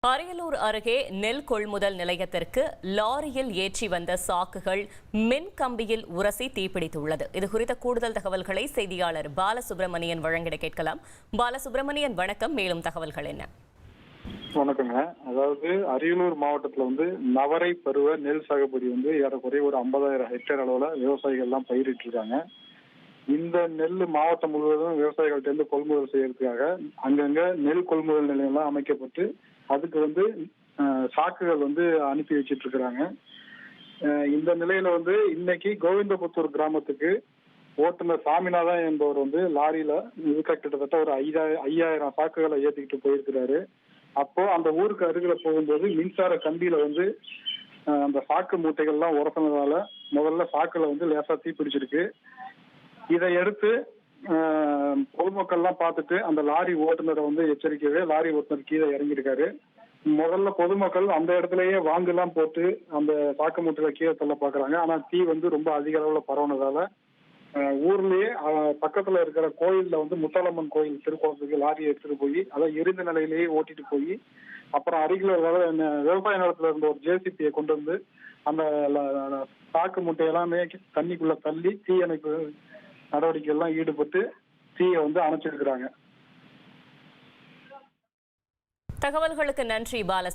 அரியலூர் அருகே நெல் கொள்முதல் நிலையத்திற்கு லாரியில் ஏற்றி வந்த சாக்குகள் மின் கம்பியில் உரசி தீப்பிடித்துள்ளது. இதுகுறித்த கூடுதல் தகவல்களை செய்தியாளர் பாலசுப்ரமணியன் வழங்கிட கேட்கலாம். பாலசுப்ரமணியன், வணக்கம். மேலும் தகவல்கள் என்ன? வணக்கங்க. அதாவது அரியலூர் மாவட்டத்துல நவரை பருவ நெல் சாகுபடி ஏறக்குறைய ஒரு 50,000 ஹெக்டேர் அளவுல விவசாயிகள் எல்லாம் பயிரிட்டு இருக்காங்க. இந்த நெல் மாவட்டம் முழுவதும் விவசாயிகள்ட்ட இருந்து கொள்முதல் செய்யறதுக்காக அங்கங்க நெல் கொள்முதல் நிலையம்லாம் அமைக்கப்பட்டு அதுக்கு சாக்குகள் அனுப்பி வச்சிட்டு இருக்கிறாங்க. இந்த நிலையில இன்னைக்கு கோவிந்தபுத்தூர் கிராமத்துக்கு ஓட்டுநர் சாமிநாதன் என்பவர் லாரியில கிட்டத்தட்ட ஒரு 5,000 சாக்குகளை ஏற்றிக்கிட்டு போயிருக்கிறாரு. அப்போ அந்த ஊருக்கு அருகில போகும்போது மின்சார கம்பியில அந்த சாக்கு மூட்டைகள்லாம் உரசினதால முதல்ல சாக்குல லேசா தீப்பிடிச்சிருக்கு. இதை எடுத்து பொதுமக்கள்லாம் பார்த்துட்டு அந்த லாரி ஓட்டுநரை எச்சரிக்கவே லாரி ஓட்டுநர் கீழே இறங்கியிருக்காரு. முதல்ல பொதுமக்கள் அந்த இடத்துலயே வாங்கெல்லாம் போட்டு அந்த சாக்கு மூட்டையில கீழே தள்ள பாக்குறாங்க. ஆனா தீ ரொம்ப அதிக அளவுல பரவுனதால ஊர்லயே பக்கத்துல இருக்கிற கோயில்ல முத்தாலம்மன் கோயில் திருக்குளத்துக்கு லாரியை எடுத்துட்டு போய் அதை எரிந்த நிலையிலேயே ஓட்டிட்டு போய் அப்புறம் அருகில விவசாய நிலத்துல இருந்த ஒரு ஜேசிபியை கொண்டு அந்த சாக்கு மூட்டை எல்லாமே தண்ணிக்குள்ள தள்ளி தீயணைப்பு நடவடிக்கை எல்லாம் ஈடுபட்டு தீயை அணைச்சிருக்கிறாங்க. தகவல்களுக்கு நன்றி பால.